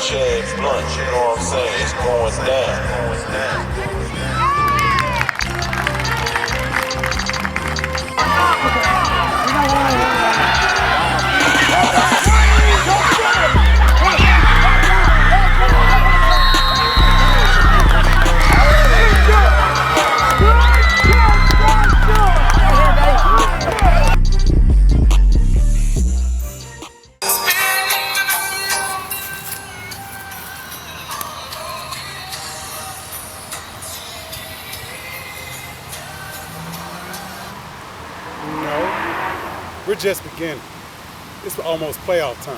Shade blunt, you know what I'm saying? It's going down. We're just beginning. It's almost playoff time.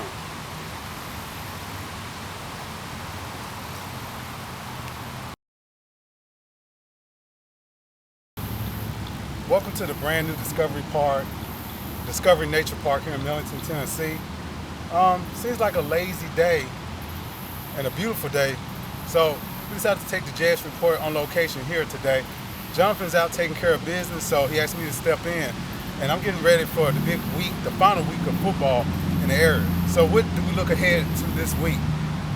Welcome to the brand new Discovery Nature Park here in Millington, Tennessee. Seems like a lazy day and a beautiful day. So we decided to take the JS report on location here today. Jonathan's out taking care of business, so he asked me to step in. And I'm getting ready for the big week, the final week of football in the area. So what do we look ahead to this week?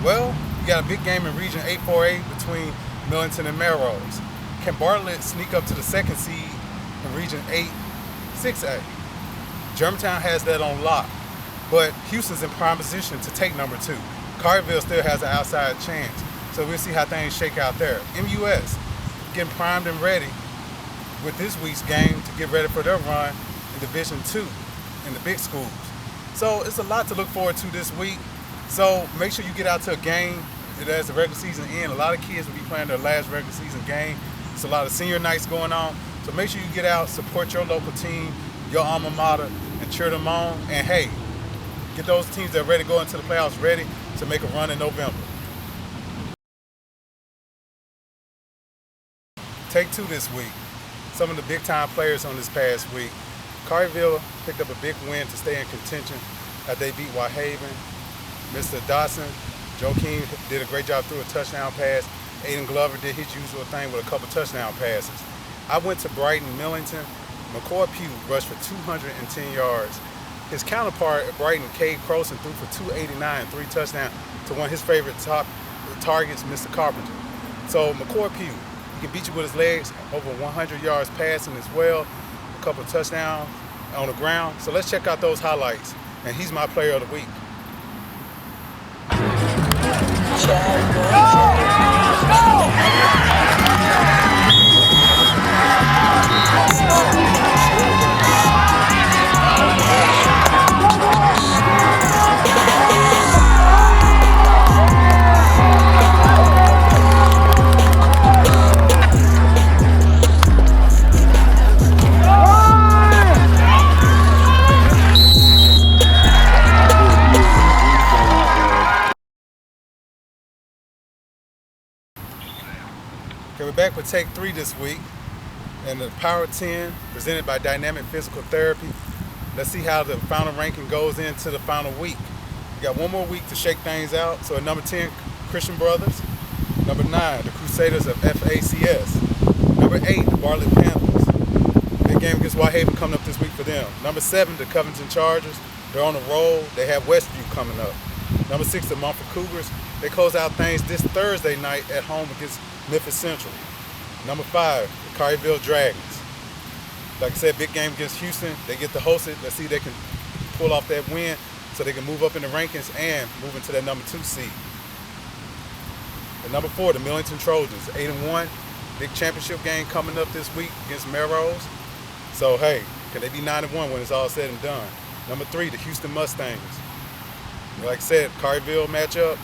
Well, we got a big game in Region 8-4A between Millington and Melrose. Can Bartlett sneak up to the second seed in Region 8-6A? Germantown has that on lock, but Houston's in prime position to take number 2. Collierville still has an outside chance, so we'll see how things shake out there. MUS getting primed and ready with this week's game to get ready for their run in Division II in the big schools. So it's a lot to look forward to this week. So make sure you get out to a game as the regular season ends. A lot of kids will be playing their last regular season game. It's a lot of senior nights going on. So make sure you get out, support your local team, your alma mater, and cheer them on. And hey, get those teams that are ready to go into the playoffs ready to make a run in November. Take 2 this week. Some of the big-time players on this past week. Collierville picked up a big win to stay in contention after they beat Whitehaven. Mr. Dawson, Joe King did a great job through a touchdown pass. Aiden Glover did his usual thing with a couple touchdown passes. I went to Brighton, Millington. McCoy Pugh rushed for 210 yards. His counterpart at Brighton, Cade Croson, threw for 289, 3 touchdowns to one of his favorite top targets, Mr. Carpenter. So McCoy Pugh, he can beat you with his legs, over 100 yards passing as well, a couple of touchdowns on the ground. So let's check out those highlights. And he's my player of the week. Okay, we're back with take 3 this week, and the Power 10 presented by Dynamix Physical Therapy. Let's see how the final ranking goes into the final week. We got one more week to shake things out. So at number 10, Christian Brothers. Number 9, the Crusaders of FACS. Number 8, the Bartlett Panthers. Big game against Whitehaven coming up this week for them. Number 7, the Covington Chargers. They're on the roll. They have Westview coming up. Number 6, the Mumford Cougars. They close out things this Thursday night at home against Memphis Central. Number 5, the Collierville Dragons. Like I said, big game against Houston. They get to host it. Let's see if they can pull off that win so they can move up in the rankings and move into that number 2 seed. And number 4, the Millington Trojans, 8-1. Big championship game coming up this week against Melrose. So hey, can they be 9-1 when it's all said and done? Number 3, the Houston Mustangs. Like I said, Collierville matchup.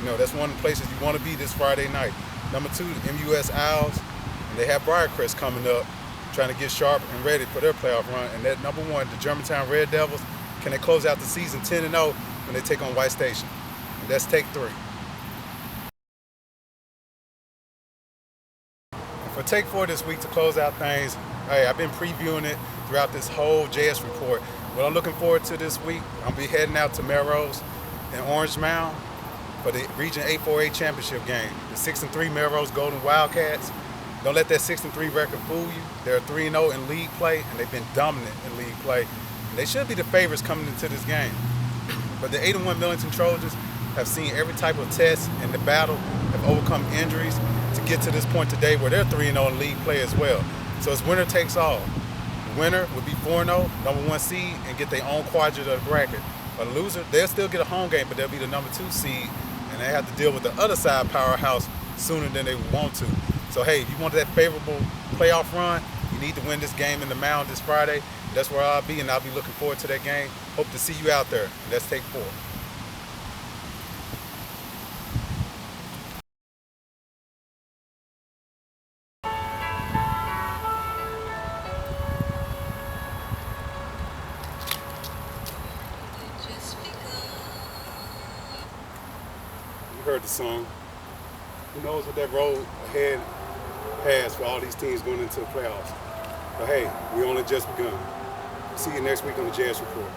You know, that's one of the places you want to be this Friday night. Number 2, the MUS Owls, and they have Briarcrest coming up, trying to get sharp and ready for their playoff run. And that number 1, the Germantown Red Devils, can they close out the season 10-0 when they take on White Station? And that's take 3. And for take 4 this week to close out things, hey, I've been previewing it throughout this whole JS report. What I'm looking forward to this week, I'll be heading out to Melrose and Orange Mound for the Region 8-4A championship game. The 6-3 Melrose Golden Wildcats. Don't let that 6-3 record fool you. They're 3-0 in league play, and they've been dominant in league play. And they should be the favorites coming into this game. But the 8-1 Millington Trojans, have seen every type of test in the battle, have overcome injuries to get to this point today where they're 3-0 in league play as well. So it's winner takes all. The winner would be 4-0, number 1 seed, and get their own quadrant of the bracket. But the loser, they'll still get a home game, but they'll be the number 2 seed, and they have to deal with the other side powerhouse sooner than they want to. So hey, if you want that favorable playoff run, you need to win this game in the Mound this Friday. That's where I'll be, and I'll be looking forward to that game. Hope to see you out there. Let's take 4. You heard the song. Who knows what that road ahead has for all these teams going into the playoffs. But hey, we only just begun. See you next week on the Jazz Report.